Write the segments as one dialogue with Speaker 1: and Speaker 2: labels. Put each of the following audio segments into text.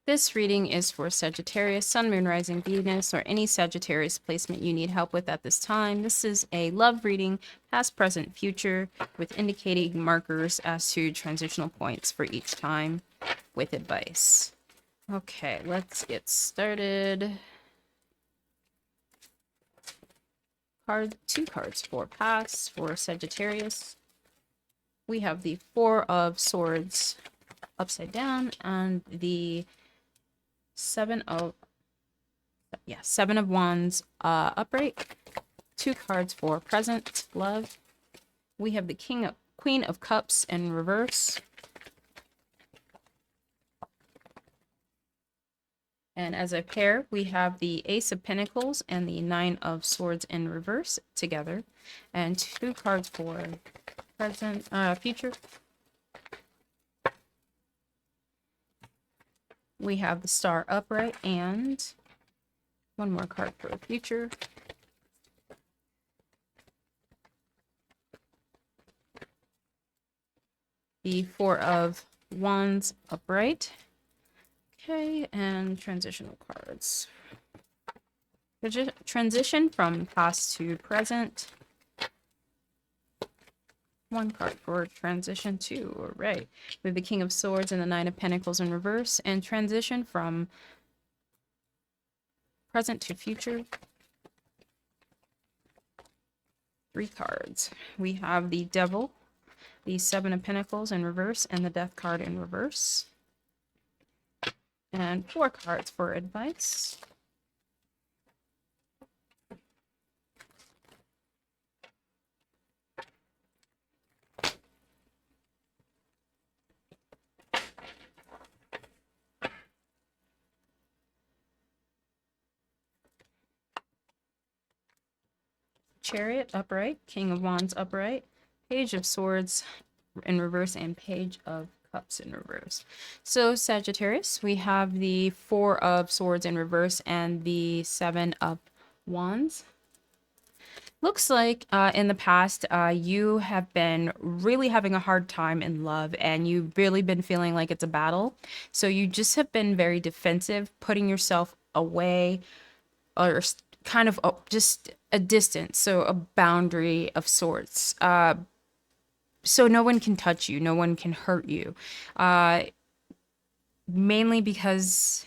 Speaker 1: This reading is for Sagittarius, Sun, Moon, Rising, Venus, or any Sagittarius placement you need help with at this time. This is a love reading, past, present, future, with indicating markers as to transitional points for each time with advice. Okay, let's get started. Two cards for past for Sagittarius. We have the Four of Swords upside down and the Seven of Wands upright. Two cards for present love. We have the Queen of Cups in reverse. And as a pair, we have the Ace of Pentacles and the Nine of Swords in reverse together. And two cards for present future. We have the Star upright and one more card for the future. The Four of Wands upright. Okay, and transitional cards. Transition from past to present. One card for transition too. All right. We have the King of Swords and the Nine of Pentacles in reverse, and transition from present to future. Three cards. We have the Devil, the Seven of Pentacles in reverse, and the Death card in reverse. And four cards for advice. Chariot upright, King of Wands upright, Page of Swords in reverse, and Page of Cups in reverse. So Sagittarius, we have the Four of Swords in reverse and the Seven of Wands. Looks like in the past, you have been really having a hard time in love, and you've really been feeling like it's a battle. So you just have been very defensive, putting yourself away, or kind of just a distance, so a boundary of sorts. So no one can touch you, no one can hurt you. Mainly because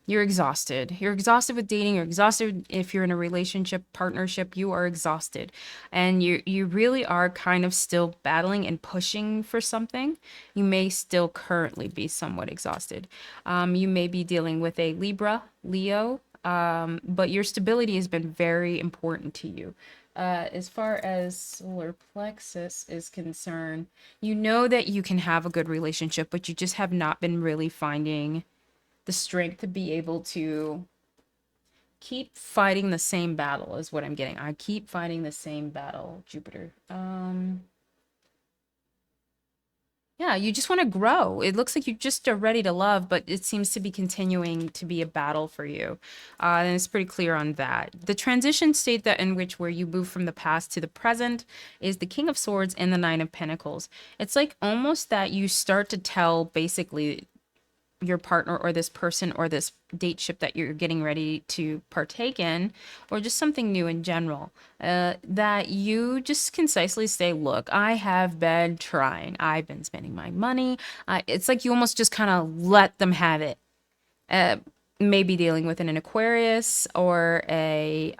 Speaker 1: you're exhausted. You're exhausted with dating. You're exhausted if you're in a relationship, partnership. You are exhausted. And you really are kind of still battling and pushing for something. You may still currently be somewhat exhausted. You may be dealing with a Libra, Leo, but your stability has been very important to you. As far as solar plexus is concerned, you know that you can have a good relationship, but you just have not been really finding the strength to be able to keep fighting the same battle is what I'm getting. I keep fighting the same battle, Jupiter. Yeah, you just want to grow. It looks like you just are ready to love, but it seems to be continuing to be a battle for you. And it's pretty clear on that. The transition state that in which where you move from the past to the present is the King of Swords and the Nine of Pentacles. It's like almost that you start to tell basically your partner or this person or this dateship that you're getting ready to partake in, or just something new in general, that you just concisely say, look, I have been trying. I've been spending my money. It's like you almost just kind of let them have it. Maybe dealing with an Aquarius or a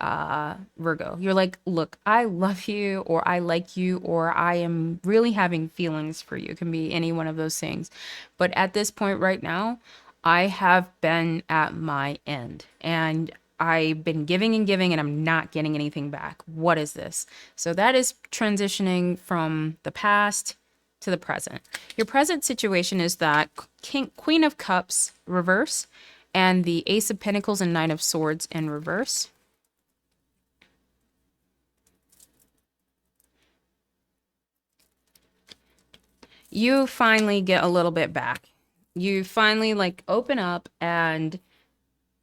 Speaker 1: Virgo. You're like, look, I love you, or I like you, or I am really having feelings for you. It can be any one of those things. But at this point right now, I have been at my end, and I've been giving and giving, and I'm not getting anything back. What is this? So that is transitioning from the past to the present. Your present situation is that Queen of Cups reverse, and the Ace of Pentacles and Nine of Swords in reverse. You finally get a little bit back. You finally like open up and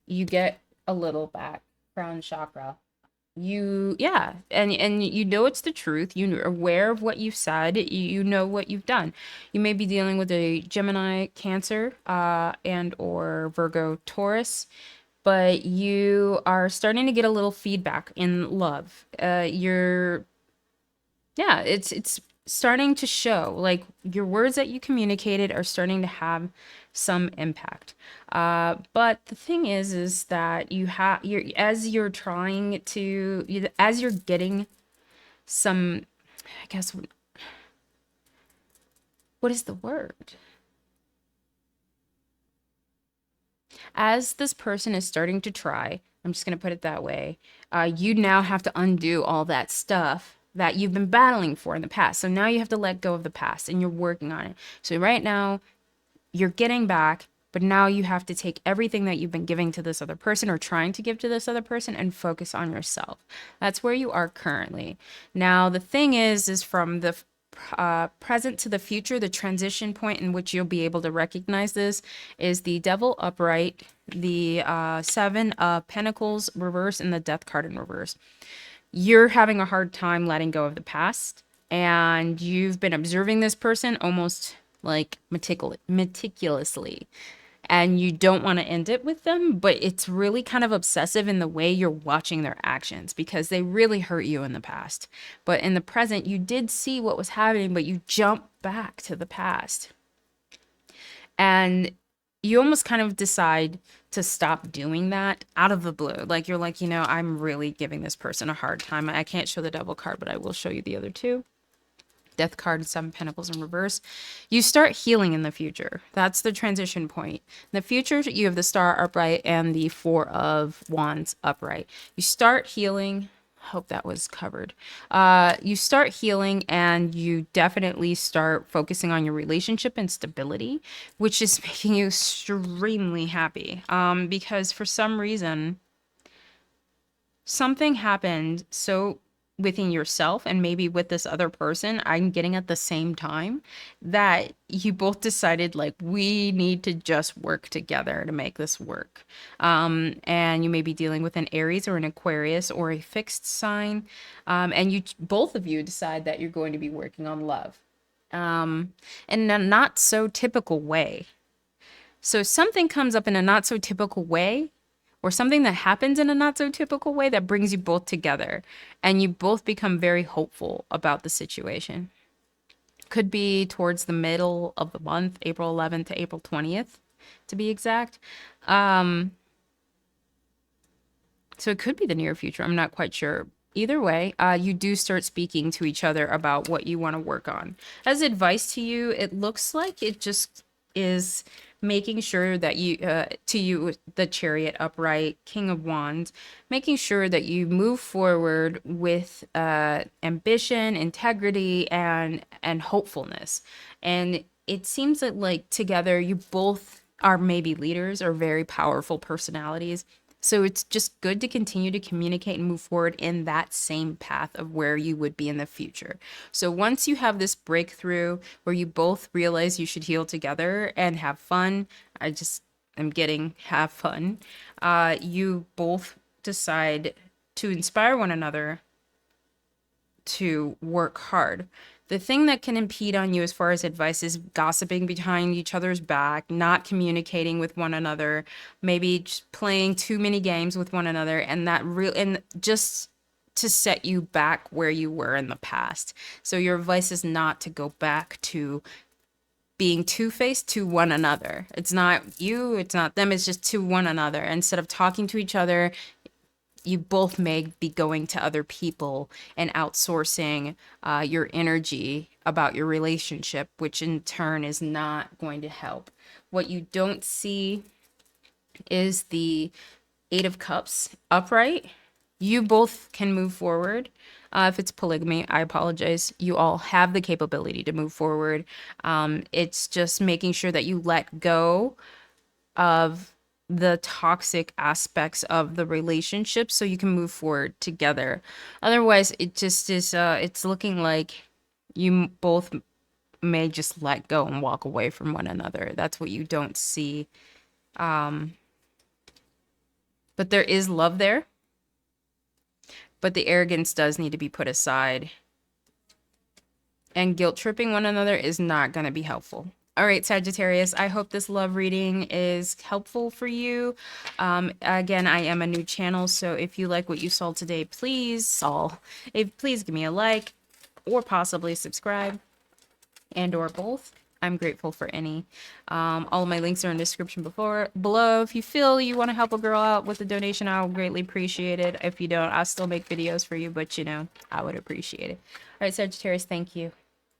Speaker 1: you get a little back. Crown chakra. and you know it's the truth. You're aware of what you've said. You know what you've done. You may be dealing with a Gemini, Cancer, and or Virgo, Taurus, but you are starting to get a little feedback in love. It's starting to show, like, your words that you communicated are starting to have some impact. But the thing is that you're as you're trying to as you're getting some, I guess, what is the word? As this person is starting to try, I'm just going to put it that way, you now have to undo all that stuff that you've been battling for in the past. So now you have to let go of the past and you're working on it. So right now, you're getting back, but now you have to take everything that you've been giving to this other person or trying to give to this other person and focus on yourself. That's where you are currently. Now, the thing is from the present to the future, the transition point in which you'll be able to recognize this is the Devil upright, the Seven of Pentacles reverse, and the Death card in reverse. You're having a hard time letting go of the past, and you've been observing this person almost like meticulously, and you don't want to end it with them, but it's really kind of obsessive in the way you're watching their actions because they really hurt you in the past. But in the present, you did see what was happening, but you jump back to the past. And you almost kind of decide to stop doing that out of the blue. Like, you're like, I'm really giving this person a hard time. I can't show the Devil card, but I will show you the other two. Death card and Seven Pentacles in reverse. You start healing in the future. That's the transition point. In the future, you have the Star upright and the Four of Wands upright. You start healing. Hope that was covered. You start healing, and you definitely start focusing on your relationship and stability, which is making you extremely happy. Because for some reason, something happened so within yourself and maybe with this other person, I'm getting at the same time, that you both decided, like, we need to just work together to make this work. And you may be dealing with an Aries or an Aquarius or a fixed sign. And you both of you decide that you're going to be working on love. In a not so typical way. So something comes up in a not so typical way, or something that happens in a not so typical way that brings you both together, and you both become very hopeful about the situation. Could be towards the middle of the month, April 11th to April 20th, to be exact. So it could be the near future. I'm not quite sure. Either way, you do start speaking to each other about what you want to work on. As advice to you, it looks like it just is making sure that the Chariot upright, King of Wands, making sure that you move forward with ambition, integrity, and hopefulness. And it seems that, like, together you both are maybe leaders or very powerful personalities. So it's just good to continue to communicate and move forward in that same path of where you would be in the future. So once you have this breakthrough where you both realize you should heal together and have fun, I'm getting have fun, you both decide to inspire one another to work hard. The thing that can impede on you as far as advice is gossiping behind each other's back, not communicating with one another, maybe just playing too many games with one another, and just to set you back where you were in the past. So your advice is not to go back to being two-faced to one another. It's not you, it's not them, it's just to one another. Instead of talking to each other, you both may be going to other people and outsourcing your energy about your relationship, which in turn is not going to help. What you don't see is the Eight of Cups upright. You both can move forward. If it's polygamy, I apologize. You all have the capability to move forward. It's just making sure that you let go of the toxic aspects of the relationship so you can move forward together. Otherwise, it just is, it's looking like you both may just let go and walk away from one another. That's what you don't see. But there is love there. but the arrogance does need to be put aside. And guilt tripping one another is not going to be helpful. All right, Sagittarius, I hope this love reading is helpful for you. Again, I am a new channel, so if you like what you saw today, please give me a like or possibly subscribe, and or both. I'm grateful for any. All of my links are in the description below. If you feel you want to help a girl out with a donation, I'll greatly appreciate it. If you don't, I'll still make videos for you, but you know, I would appreciate it. All right, Sagittarius, thank you.